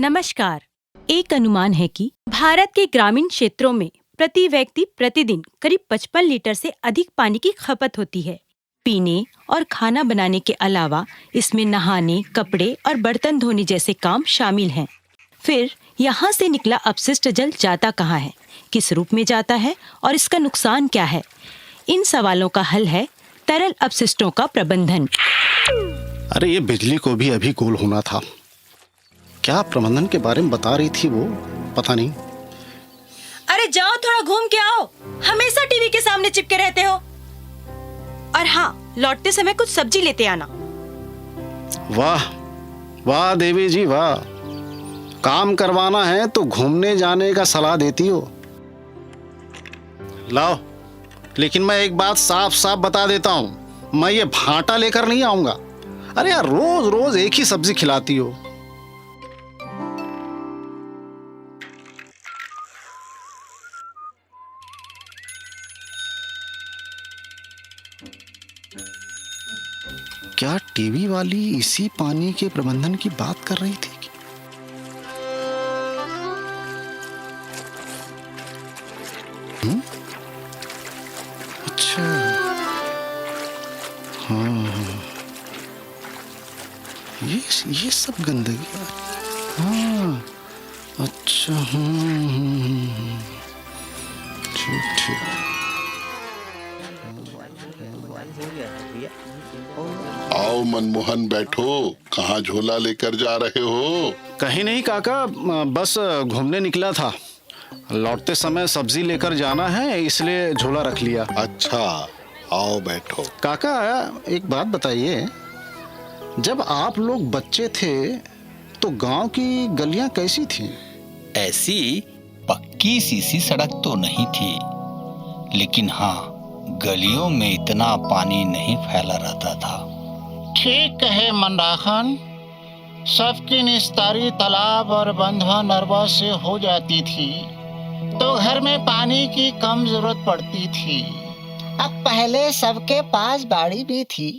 नमस्कार। एक अनुमान है कि भारत के ग्रामीण क्षेत्रों में प्रति व्यक्ति प्रतिदिन करीब 55 लीटर से अधिक पानी की खपत होती है। पीने और खाना बनाने के अलावा इसमें नहाने, कपड़े और बर्तन धोने जैसे काम शामिल हैं। फिर यहाँ से निकला अपशिष्ट जल जाता कहाँ है, किस रूप में जाता है और इसका नुकसान क्या है? इन सवालों का हल है तरल अपशिष्टों का प्रबंधन। अरे ये बिजली को भी अभी गोल होना था। क्या प्रबंधन के बारे में बता रही थी वो, पता नहीं। अरे जाओ, थोड़ा घूम के आओ। हमेशा टीवी के सामने चिपके रहते हो। और हाँ, लौटते समय कुछ सब्जी लेते आना। वाह वाह देवी जी वाह, काम करवाना है तो घूमने जाने का सलाह देती हो। लाओ, लेकिन मैं एक बात साफ साफ बता देता हूँ, मैं ये भांटा लेकर नहीं आऊंगा। अरे यार, रोज रोज एक ही सब्जी खिलाती हो। क्या टीवी वाली इसी पानी के प्रबंधन की बात कर रही थी? अच्छा, हाँ, ये सब गंदगी। हाँ, अच्छा, ठीक ठीक। आओ मनमोहन, बैठो। कहाँ झोला लेकर जा रहे हो? कहीं नहीं काका, बस घूमने निकला था। लौटते समय सब्जी लेकर जाना है, इसलिए झोला रख लिया। अच्छा, आओ बैठो। काका, एक बात बताइए, जब आप लोग बच्चे थे तो गांव की गलियां कैसी थीं? ऐसी पक्की सीसी सड़क तो नहीं थी, लेकिन हाँ, गलियों में इतना पानी नहीं फैला रहता था। ठीक कहे मंडाखन, सबकी निस्तारी तालाब और बंधवा नरवा से हो जाती थी तो घर में पानी की कम जरूरत पड़ती थी। अब पहले सबके पास बाड़ी भी थी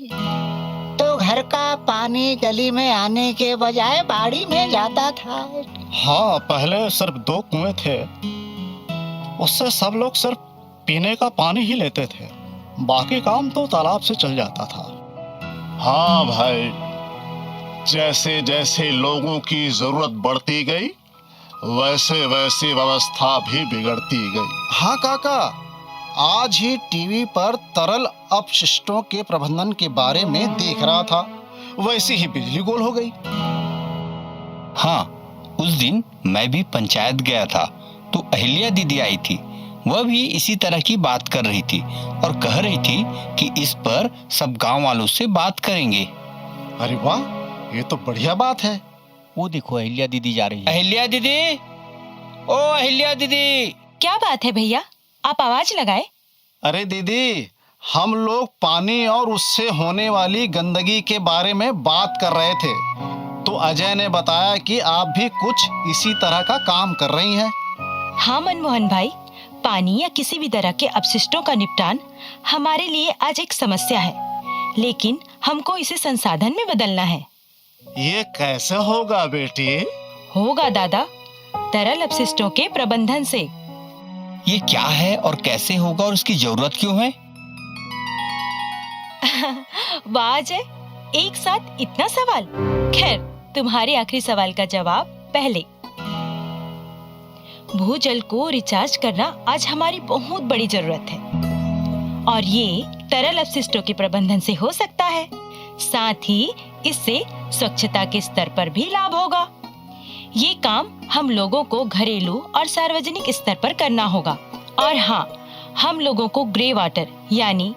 तो घर का पानी गली में आने के बजाय बाड़ी में जाता था। हाँ, पहले सिर्फ 2 कुएं थे, उससे सब लोग सिर्फ पीने का पानी ही लेते थे, बाकी काम तो तालाब से चल जाता था। हाँ भाई, जैसे जैसे लोगों की जरूरत बढ़ती गई वैसे वैसे व्यवस्था भी बिगड़ती गई। हाँ काका, आज ही टीवी पर तरल अपशिष्टों के प्रबंधन के बारे में देख रहा था, वैसे ही बिजली गोल हो गई। हाँ, उस दिन मैं भी पंचायत गया था तो अहिल्या दीदी आई थी। वह भी इसी तरह की बात कर रही थी और कह रही थी कि इस पर सब गांव वालों से बात करेंगे। अरे वाह, ये तो बढ़िया बात है। वो देखो, अहिल्या दीदी जा रही है। अहिल्या दीदी, ओ अहिल्या दीदी। क्या बात है भैया, आप आवाज लगाए? अरे दीदी, हम लोग पानी और उससे होने वाली गंदगी के बारे में बात कर रहे थे तो अजय ने बताया कि आप भी कुछ इसी तरह का काम कर रही हैं। हाँ मनमोहन भाई, पानी या किसी भी तरह के अपशिष्टों का निपटान हमारे लिए आज एक समस्या है, लेकिन हमको इसे संसाधन में बदलना है। ये कैसे होगा बेटी? होगा दादा, तरल अपशिष्टों के प्रबंधन से। ये क्या है और कैसे होगा और इसकी जरूरत क्यों है? वाह अजय, एक साथ इतना सवाल। खैर, तुम्हारे आखिरी सवाल का जवाब पहले। भूजल को रिचार्ज करना आज हमारी बहुत बड़ी जरूरत है और ये तरल अपशिष्टों के प्रबंधन से हो सकता है। साथ ही इससे स्वच्छता के स्तर पर भी लाभ होगा। ये काम हम लोगों को घरेलू और सार्वजनिक स्तर पर करना होगा। और हाँ, हम लोगों को ग्रे वाटर यानी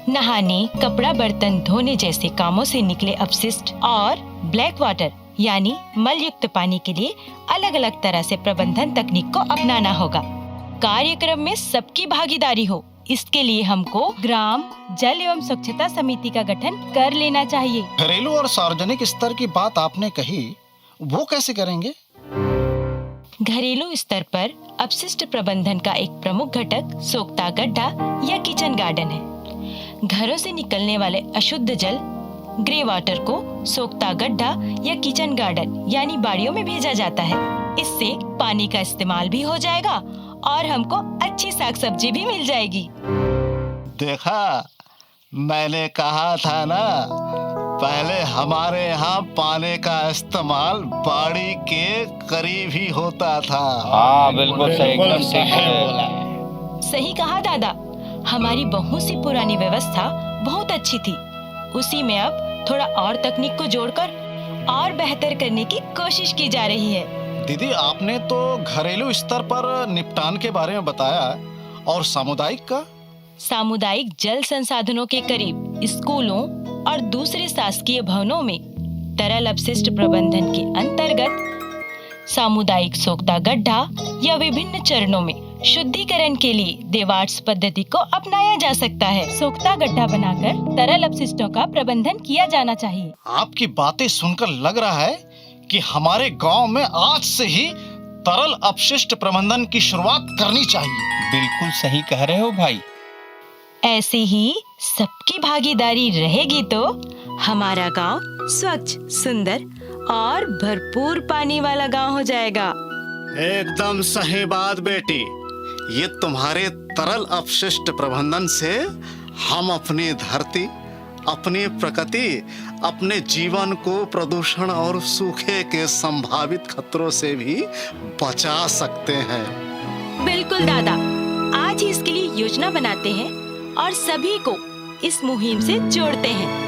नहाने, कपड़ा बर्तन धोने जैसे कामों से निकले अपशिष्ट और ब्लैक वाटर यानी मल युक्त पानी के लिए अलग अलग तरह से प्रबंधन तकनीक को अपनाना होगा। कार्यक्रम में सबकी भागीदारी हो, इसके लिए हमको ग्राम जल एवं स्वच्छता समिति का गठन कर लेना चाहिए। घरेलू और सार्वजनिक स्तर की बात आपने कही, वो कैसे करेंगे? घरेलू स्तर पर अपशिष्ट प्रबंधन का एक प्रमुख घटक सोख्ता गड्ढा या किचन गार्डन है। घरों से निकलने वाले अशुद्ध जल, ग्रे वाटर को सोख्ता गड्ढा या किचन गार्डन यानी बाड़ियों में भेजा जाता है। इससे पानी का इस्तेमाल भी हो जाएगा और हमको अच्छी साग सब्जी भी मिल जाएगी। देखा, मैंने कहा था ना, पहले हमारे यहाँ पानी का इस्तेमाल बाड़ी के करीब ही होता था। हाँ बिल्कुल सही, एकदम बिल्कुल ठीक सही है। बोला है। सही कहा दादा, हमारी बहुत सी पुरानी व्यवस्था बहुत अच्छी थी। उसी में अब थोड़ा और तकनीक को जोड़कर और बेहतर करने की कोशिश की जा रही है। दीदी, आपने तो घरेलू स्तर पर निपटान के बारे में बताया, और सामुदायिक का? सामुदायिक जल संसाधनों के करीब स्कूलों और दूसरे शासकीय भवनों में तरल अपशिष्ट प्रबंधन के अंतर्गत सामुदायिक सोख्ता गड्ढा या विभिन्न चरणों में शुद्धिकरण के लिए देवार्स पद्धति को अपनाया जा सकता है। सोख्ता गड्ढा बनाकर तरल अपशिष्टों का प्रबंधन किया जाना चाहिए। आपकी बातें सुनकर लग रहा है कि हमारे गांव में आज से ही तरल अपशिष्ट प्रबंधन की शुरुआत करनी चाहिए। बिल्कुल सही कह रहे हो भाई। ऐसे ही सबकी भागीदारी रहेगी तो हमारा गांव स्वच्छ, सुंदर और भरपूर पानी वाला गांव हो जाएगा। एकदम सही बात बेटी। ये तुम्हारे तरल अपशिष्ट प्रबंधन से हम अपनी धरती, अपनी प्रकृति, अपने जीवन को प्रदूषण और सूखे के संभावित खतरों से भी बचा सकते हैं। बिल्कुल दादा, आज ही इसके लिए योजना बनाते हैं और सभी को इस मुहिम से जोड़ते हैं।